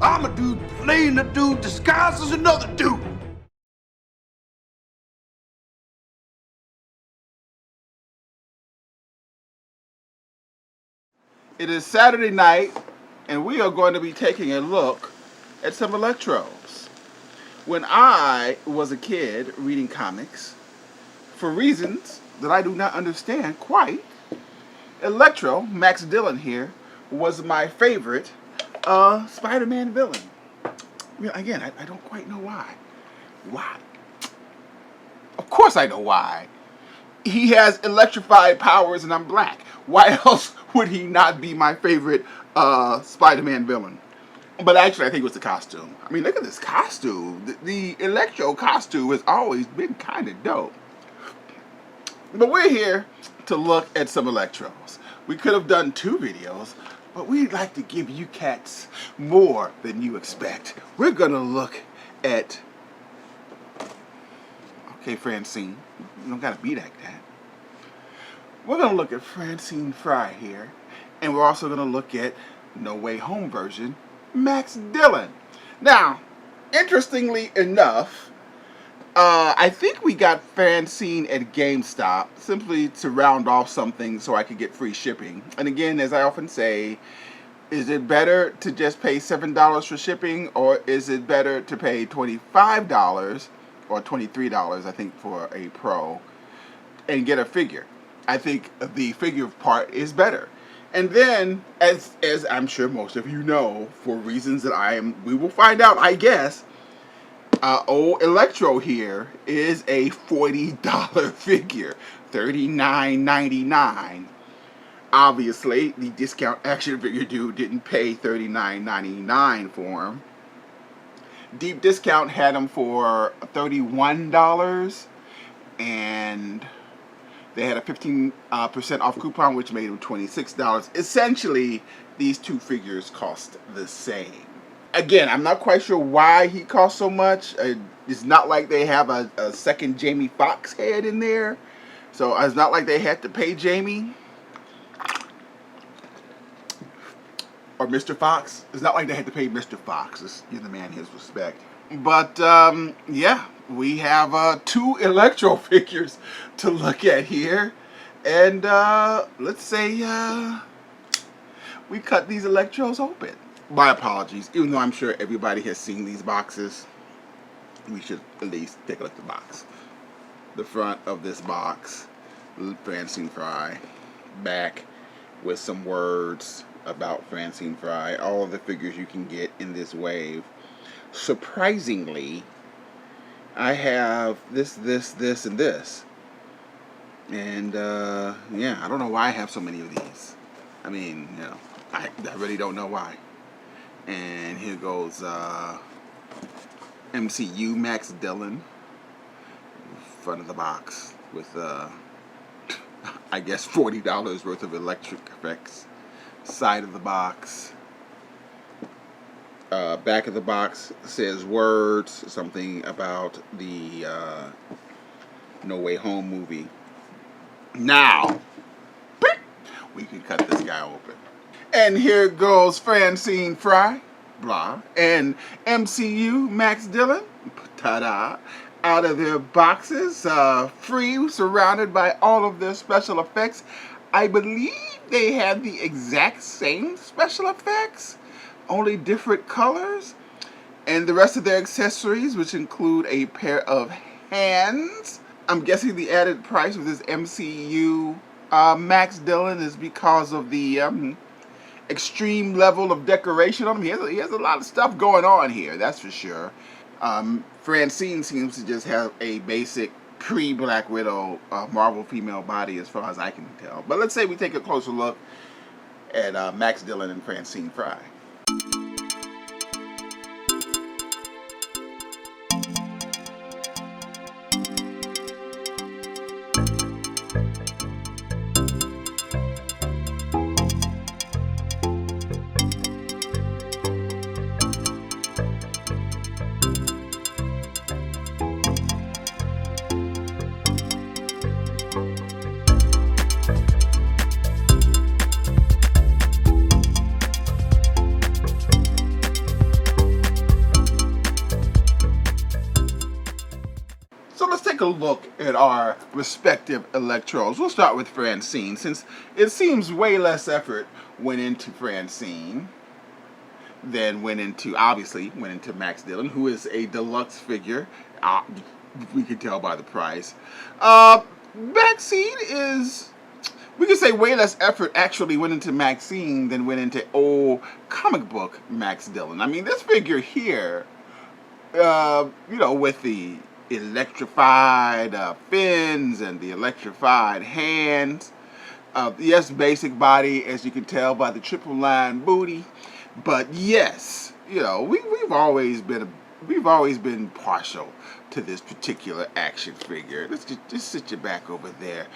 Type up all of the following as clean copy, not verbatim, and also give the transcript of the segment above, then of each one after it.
I'm a dude playing a dude disguised as another dude. It is Saturday night, and we are going to be taking a look at some Electros. When I was a kid reading comics, for reasons that I do not understand quite, Electro, Max Dillon here, was my favorite Spider-Man villain. Again, I don't quite know why. Why? Of course I know why. He has electrified powers and I'm black. Why else would he not be my favorite Spider-Man villain? But actually, I think it was the costume. I mean, look at this costume. The Electro costume has always been kind of dope. But we're here to look at some Electros. We could have done 2 videos, but we'd like to give you cats more than you expect. We're going to look at... Okay, Francine. You don't got to be like that. We're going to look at Francine Frye here. And we're also going to look at No Way Home version, Max Dillon. Now, interestingly enough, I think we got Francine at GameStop simply to round off something so I could get free shipping. And again, as I often say, is it better to just pay $7 for shipping, or is it better to pay $25 or $23, I think, for a Pro and get a figure? I think the figure part is better. And then, as I'm sure most of you know, for reasons that we will find out, I guess, old Electro here is a $40 figure, $39.99. Obviously, the discount action figure dude didn't pay $39.99 for him. Deep discount had him for $31, and they had a 15% off coupon, which made him $26. Essentially, these 2 figures cost the same. Again, I'm not quite sure why he cost so much. It's not like they have a second Jamie Foxx head in there. So it's not like they had to pay Jamie or Mr. Fox. It's not like they had to pay Mr. Fox. Let's give the man his respect. But yeah, we have 2 Electro figures to look at here. And let's say we cut these Electros open. My apologies, even though I'm sure everybody has seen these boxes, we should at least take a look at the box. The front of this box, Francine Frye, back with some words about Francine Frye, all of the figures you can get in this wave. Surprisingly, I have this, and this. And yeah, I don't know why I have so many of these. I mean, you know, I really don't know why. And here goes MCU Max Dillon, front of the box with I guess $40 worth of electric effects. Side of the box, back of the box says words, something about the No Way Home movie. Now we can cut this guy open. And here goes Francine Frye, blah, and MCU Max Dillon, ta-da, out of their boxes, free, surrounded by all of their special effects. I believe they had the exact same special effects, only different colors, and the rest of their accessories, which include a pair of hands. I'm guessing the added price of this MCU Max Dillon is because of the extreme level of decoration on him. He has a lot of stuff going on here, that's for sure. Francine seems to just have a basic pre-Black Widow Marvel female body as far as I can tell. But let's say we take a closer look at Max Dillon and Francine Frye. take a look at our respective Electros. We'll start with Francine, since it seems way less effort went into Francine than obviously went into Max Dillon, who is a deluxe figure. We can tell by the price. Maxine is, we could say way less effort actually went into Maxine than went into old comic book Max Dillon. I mean, this figure here, with the electrified fins and the electrified hands. Yes, basic body, as you can tell by the triple line booty. But yes, we've always been partial to this particular action figure. Let's just sit you back over there,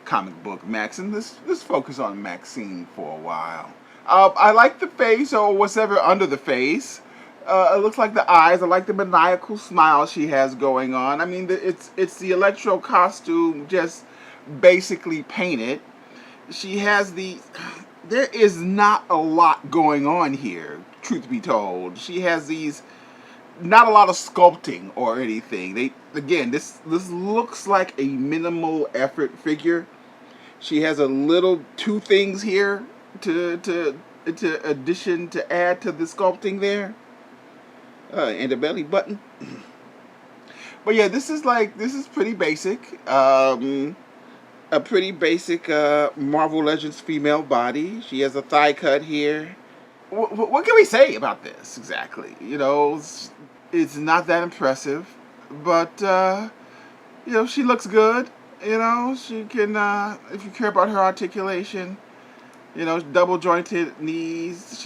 comic book Max, and let's focus on Maxine for a while. I like the face, or whatever under the face. It looks like the eyes. I like the maniacal smile she has going on. I mean, it's the Electro costume, just basically painted. She has there is not a lot going on here, truth be told. She has not a lot of sculpting or anything. This looks like a minimal effort figure. She has two things here to add to the sculpting there. And a belly button. But yeah, this is pretty basic. A pretty basic Marvel Legends female body. She has a thigh cut here. What can we say about this exactly? It's not that impressive, but she looks good. She can, if you care about her articulation, double jointed knees.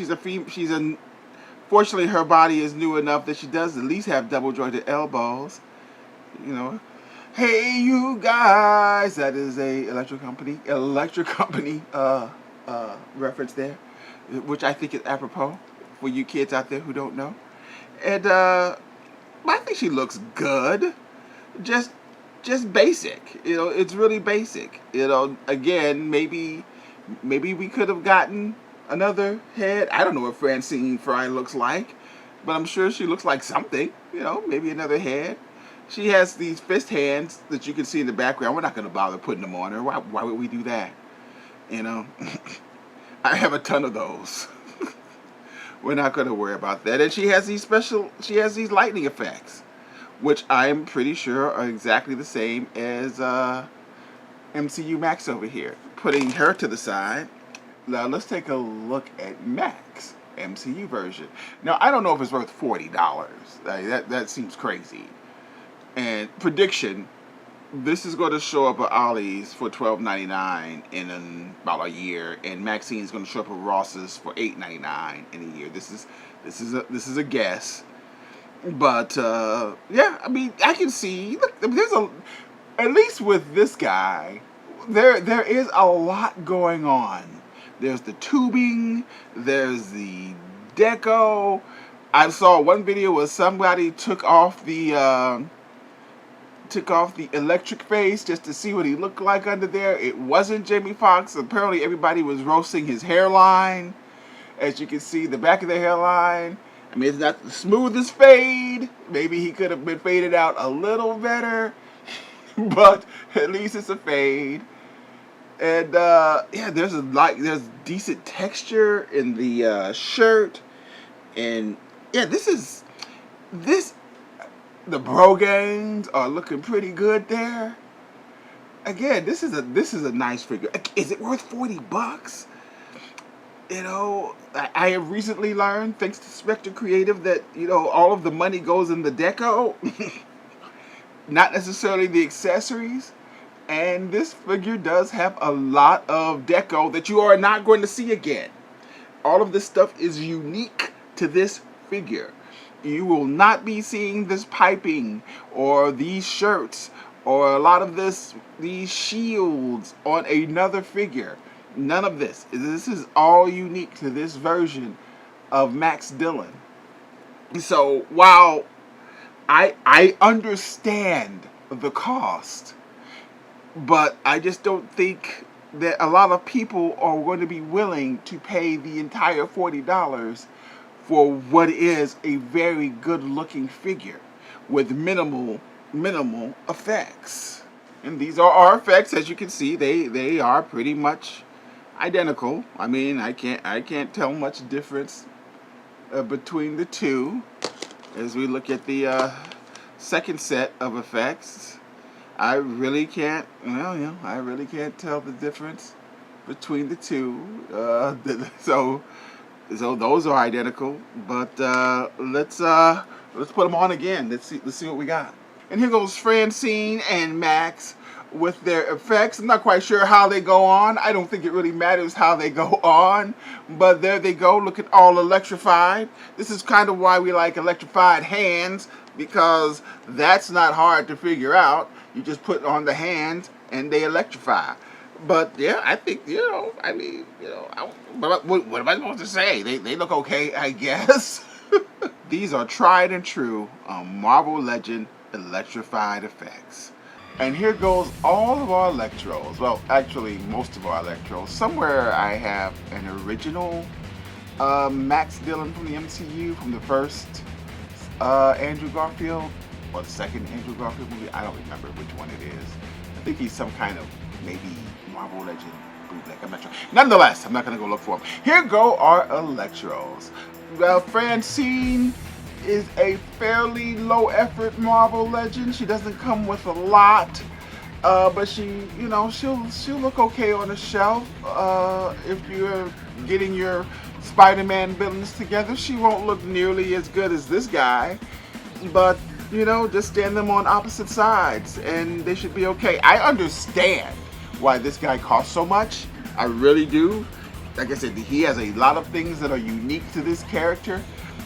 Fortunately, her body is new enough that she does at least have double jointed elbows. Hey, you guys, that is a Electric Company reference there, which I think is apropos for you kids out there who don't know. And I think she looks good, just basic. It's really basic. Again, maybe we could have gotten another head. I don't know what Francine Frye looks like, but I'm sure she looks like something. Maybe another head. She has these fist hands that you can see in the background. We're not going to bother putting them on her. Why would we do that? I have a ton of those. We're not going to worry about that. And she has these lightning effects, which I'm pretty sure are exactly the same as MCU Max over here. Putting her to the side. Now let's take a look at Max MCU version. Now I don't know if it's worth $40. That seems crazy. And prediction: this is going to show up at Ollie's for $12.99 in about a year, and Maxine's going to show up at Ross's for $8.99 in a year. This is a guess, but yeah, I mean, I can see. Look, at least with this guy, there is a lot going on. There's the tubing, there's the deco. I saw one video where somebody took off the electric face just to see what he looked like under there. It wasn't Jamie Foxx. Apparently everybody was roasting his hairline. As you can see, the back of the hairline. I mean, it's not the smoothest fade. Maybe he could have been faded out a little better. But at least it's a fade. And yeah, there's decent texture in the shirt. And yeah, the bro gangs are looking pretty good there. Again, this is a nice figure. Is it worth $40? I have recently learned, thanks to Spectre Creative, that all of the money goes in the deco, not necessarily the accessories. And this figure does have a lot of deco that you are not going to see again. All of this stuff is unique to this figure. You will not be seeing this piping or these shirts or a lot of these shields on another figure. None of this. This is all unique to this version of Max Dillon. So while I understand the cost, but I just don't think that a lot of people are going to be willing to pay the entire $40 for what is a very good looking figure with minimal minimal effects. And these are our effects. As you can see, they are pretty much identical. I mean, I can't tell much difference between the two. As we look at the second set of effects, I really can't. Well, you know, I really can't tell the difference between the two. So those are identical. But let's put them on again. Let's see what we got. And here goes Francine and Max with their effects. I'm not quite sure how they go on. I don't think it really matters how they go on. But there they go, looking all electrified. This is kind of why we like electrified hands, because that's not hard to figure out. You just put on the hands and they electrify. But yeah, I think, you know, I mean, you know, what am I supposed to say? They look okay, I guess. These are tried and true Marvel Legend electrified effects. And here goes all of our Electros. Well, actually, most of our Electros. Somewhere I have an original Max Dillon from the MCU, from the first Andrew Garfield, or the second Andrew Garfield movie. I don't remember which one it is. I think he's some kind of maybe Marvel Legend bootleg. I'm not sure. Nonetheless, I'm not going to go look for them. Here go our Electros. Well, Francine is a fairly low effort Marvel Legend. She doesn't come with a lot, but she, you know, she'll look okay on the shelf. If you're getting your Spider-Man villains together, she won't look nearly as good as this guy, but you know, just stand them on opposite sides and they should be okay. I understand why this guy costs so much. I really do. Like I said, he has a lot of things that are unique to this character.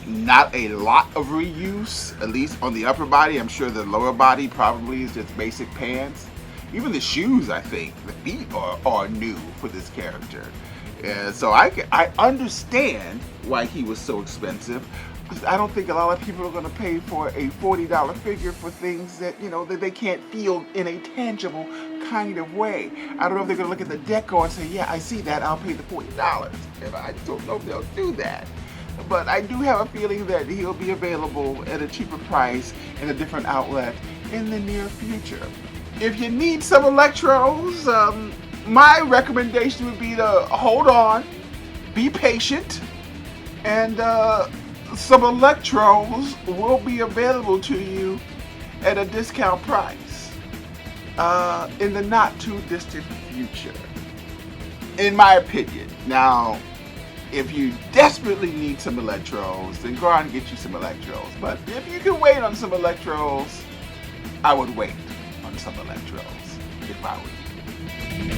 Not a lot of reuse, at least on the upper body. I'm sure the lower body probably is just basic pants. Even the shoes, I think, the feet are new for this character. So I understand why he was so expensive. I don't think a lot of people are going to pay for a $40 figure for things that, you know, that they can't feel in a tangible kind of way. I don't know if they're going to look at the deco and say, yeah, I see that, I'll pay the $40. And I don't know if they'll do that. But I do have a feeling that he'll be available at a cheaper price in a different outlet in the near future. If you need some Electros, my recommendation would be to hold on, be patient, and some Electros will be available to you at a discount price in the not too distant future, in my opinion. Now, if you desperately need some Electros, then go out and get you some Electros. But if you can wait on some Electros, I would wait on some Electros if I were you.